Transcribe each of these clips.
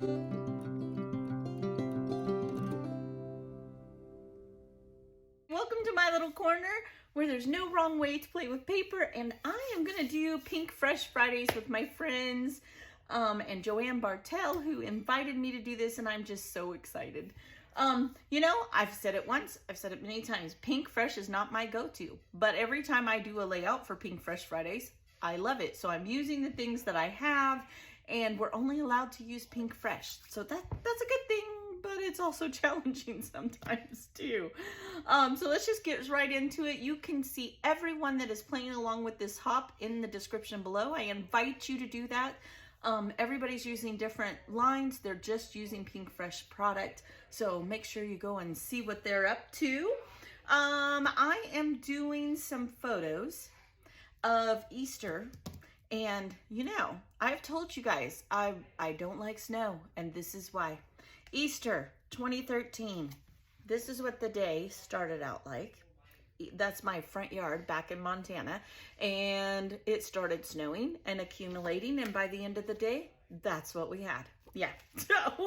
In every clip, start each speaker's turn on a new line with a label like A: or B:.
A: Welcome to my little corner where there's no wrong way to play with paper, and I am gonna do Pink Fresh Fridays with my friends and Joanne Bartell, who invited me to do this, and I'm just so excited. I've said it once, I've said it many times, Pink Fresh is not my go-to, but every time I do a layout for Pink Fresh Fridays, I love it. So I'm using the things that I have, and we're only allowed to use Pink Fresh. So that's a good thing, but it's also challenging sometimes too. So let's just get right into it. You can see everyone that is playing along with this hop in the description below. I invite you to do that. Everybody's using different lines. They're just using Pink Fresh product. So make sure you go and see what they're up to. I am doing some photos of Easter, and I've told you guys I don't like snow, and this is why. Easter 2013, this is what the day started out like. That's my front yard back in Montana, and it started snowing and accumulating, and by the end of the day, that's what we had. Yeah, so I'm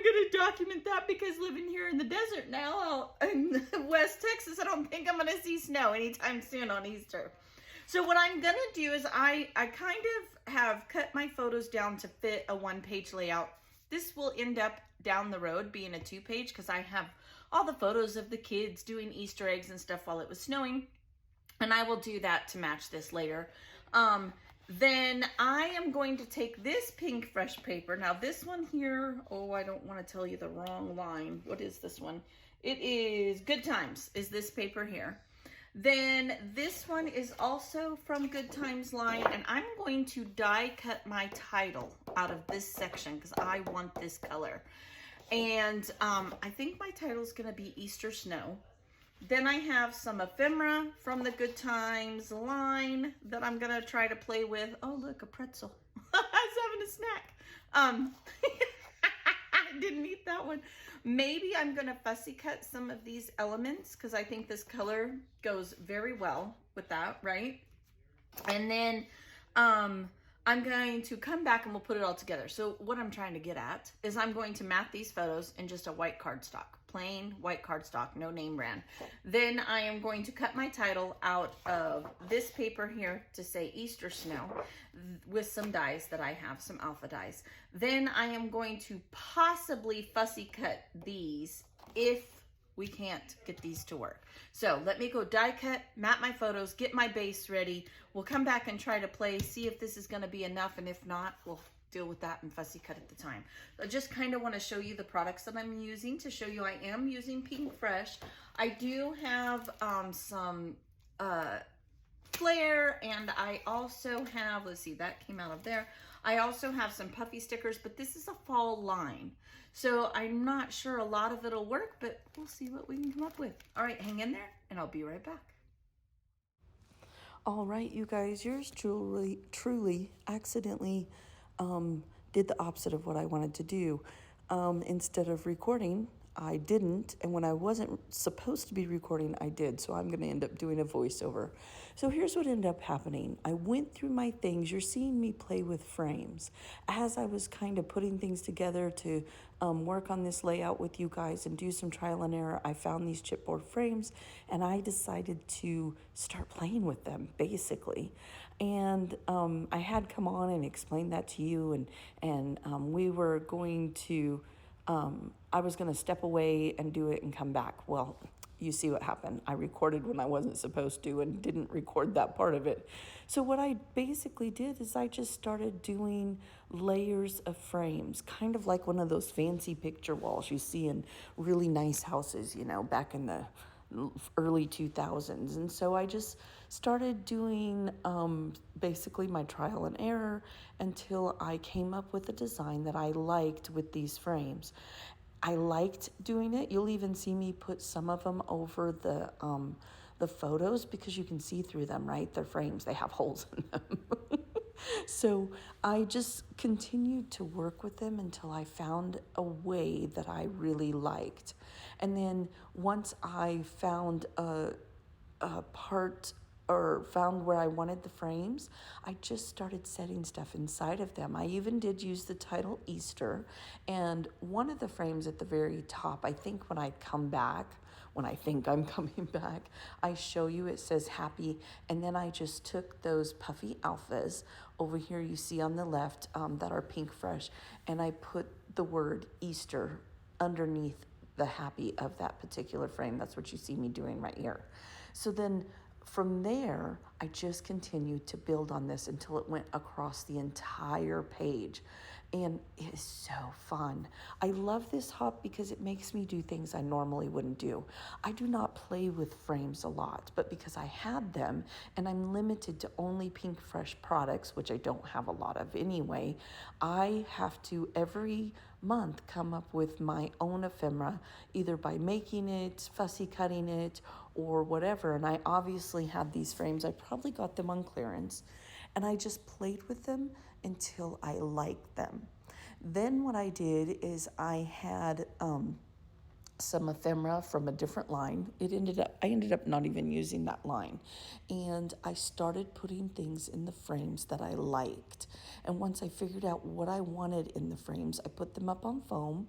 A: gonna document that, because living here in the desert now out in West Texas, I don't think I'm gonna see snow anytime soon on Easter. So what I'm gonna do is I kind of have cut my photos down to fit a one-page layout. This will end up down the road being a two-page, because I have all the photos of the kids doing Easter eggs and stuff while it was snowing, and I will do that to match this later. Then I am going to take this Pink Fresh paper. Now this one here, oh, I don't want to tell you the wrong line. What is this one? It is Good Times, is this paper here. Then this one is also from Good Times line, and I'm going to die cut my title out of this section because I want this color. And I think my title is going to be Easter Snow. Then I have some ephemera from the Good Times line that I'm going to try to play with. Oh, look, a pretzel. I was having a snack. I didn't eat that one. Maybe I'm going to fussy cut some of these elements, because I think this color goes very well with that, right? And then I'm going to come back and we'll put it all together. So what I'm trying to get at is I'm going to mat these photos in just a white cardstock, plain white cardstock, no name brand. Then I am going to cut my title out of this paper here to say Easter Snow with some dies that I have, some alpha dies. Then I am going to possibly fussy cut these if we can't get these to work. So let me go die cut, mat my photos, get my base ready. We'll come back and try to play, see if this is gonna be enough, and if not, we'll deal with that and fussy cut at the time. I just kind of want to show you the products that I'm using to show you I am using Pink Fresh. I do have some flare, and I also have, let's see, that came out of there. I also have some puffy stickers, but this is a fall line. So I'm not sure a lot of it'll work, but we'll see what we can come up with. All right, hang in there and I'll be right back.
B: All right, you guys, yours truly accidentally did the opposite of what I wanted to do. Instead of recording, I didn't, and when I wasn't supposed to be recording, I did, so I'm going to end up doing a voiceover. So here's what ended up happening. I went through my things. You're seeing me play with frames. As I was kind of putting things together to work on this layout with you guys and do some trial and error, I found these chipboard frames, and I decided to start playing with them, basically. And I had come on and explained that to you, and we were going to... I was going to step away and do it and come back. Well, you see what happened. I recorded when I wasn't supposed to and didn't record that part of it. So what I basically did is I just started doing layers of frames, kind of like one of those fancy picture walls you see in really nice houses, back in the early 2000s. And so I just started doing basically my trial and error until I came up with a design that I liked with these frames. I liked doing it. You'll even see me put some of them over the photos because you can see through them, right? They're frames, they have holes in them. So I just continued to work with them until I found a way that I really liked. And then once I found a part or found where I wanted the frames, I just started setting stuff inside of them. I even did use the title Easter, and one of the frames at the very top, I think when I come back, when I think I'm coming back, I show you it says happy, and then I just took those puffy alphas over here you see on the left that are pink fresh, and I put the word Easter underneath the happy of that particular frame. That's what you see me doing right here. So then from there, I just continued to build on this until it went across the entire page. And it is so fun. I love this hop because it makes me do things I normally wouldn't do. I do not play with frames a lot, but because I had them and I'm limited to only Pink Fresh products, which I don't have a lot of anyway, I have to every month come up with my own ephemera, either by making it, fussy cutting it, or whatever. And I obviously had these frames. I probably got them on clearance, and I just played with them until I liked them. Then what I did is I had some ephemera from a different line. I ended up not even using that line. And I started putting things in the frames that I liked. And once I figured out what I wanted in the frames, I put them up on foam,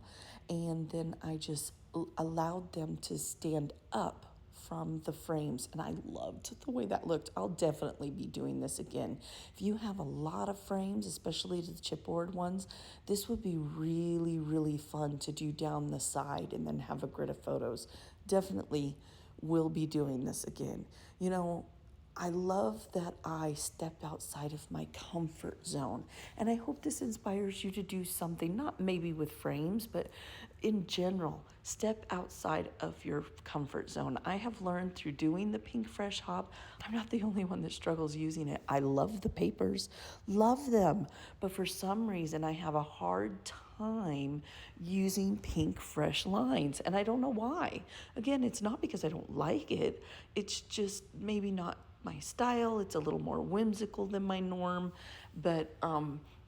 B: and then I just allowed them to stand up from the frames, and I loved the way that looked. I'll definitely be doing this again. If you have a lot of frames, especially the chipboard ones, this would be really, really fun to do down the side and then have a grid of photos. Definitely will be doing this again. You know, I love that I stepped outside of my comfort zone, and I hope this inspires you to do something, not maybe with frames, but in general, step outside of your comfort zone. I have learned through doing the Pink Fresh Hop, I'm not the only one that struggles using it. I love the papers, love them, but for some reason I have a hard time using Pink Fresh lines, and I don't know why. Again, it's not because I don't like it, it's just maybe not my style. It's a little more whimsical than my norm, but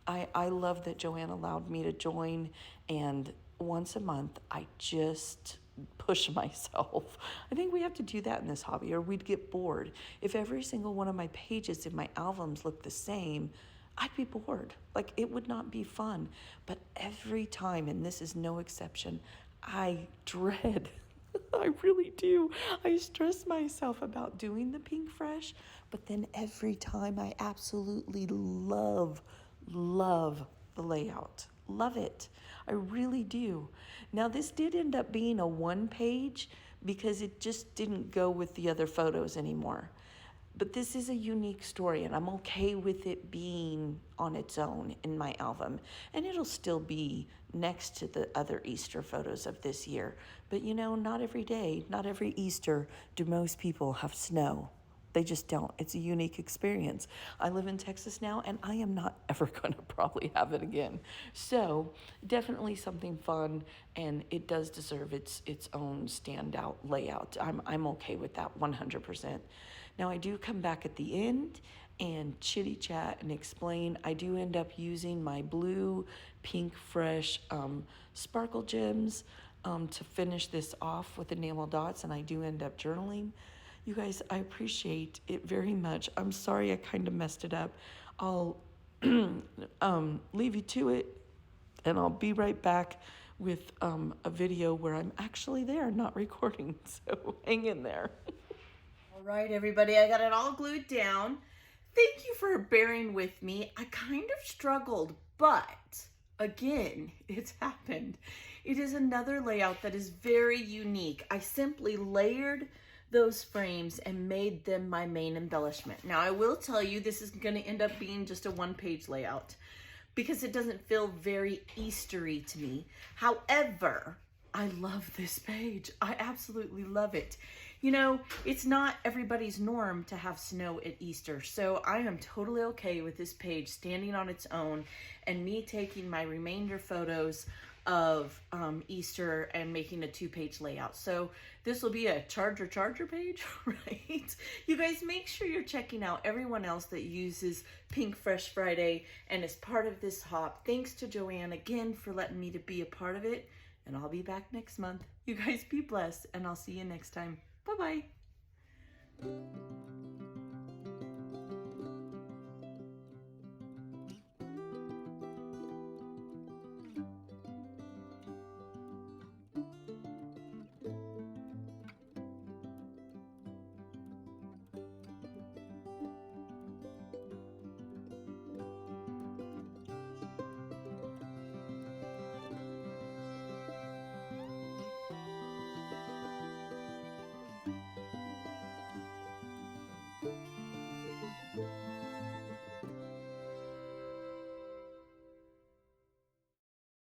B: I love that Joanne allowed me to join, and once a month I just push myself. I think we have to do that in this hobby or we'd get bored. If every single one of my pages in my albums looked the same, I'd be bored. Like, it would not be fun. But every time, and this is no exception, I dread I really do. I stress myself about doing the Pink Fresh, but then every time I absolutely love the layout. Love it. I really do. Now, this did end up being a one page because it just didn't go with the other photos anymore. But this is a unique story, and I'm okay with it being on its own in my album. And it'll still be next to the other Easter photos of this year. But you know, not every day, not every Easter do most people have snow. They just don't. It's a unique experience. I live in Texas now, and I am not ever going to probably have it again. So definitely something fun, and it does deserve its own standout layout. I'm okay with that 100%. Now, I do come back at the end and chitty chat and explain. I do end up using my blue Pink Fresh sparkle gems to finish this off with the enamel dots, and I do end up journaling. You guys, I appreciate it very much. I'm sorry I kind of messed it up. I'll leave you to it, and I'll be right back with a video where I'm actually there, not recording. So hang in there.
A: All right, everybody, I got it all glued down. Thank you for bearing with me. I kind of struggled, but again, it's happened. It is another layout that is very unique. I simply layered those frames and made them my main embellishment. Now, I will tell you, this is going to end up being just a one-page layout because it doesn't feel very Eastery to me. However, I love this page. I absolutely love it. You know, it's not everybody's norm to have snow at Easter, so I am totally okay with this page standing on its own and me taking my remainder photos of Easter and making a two-page layout. So this will be a charger page, right? You guys make sure you're checking out everyone else that uses Pink Fresh Friday and is part of this hop. Thanks to Joanne again for letting me to be a part of it, and I'll be back next month. You guys be blessed, and I'll see you next time. Bye-bye.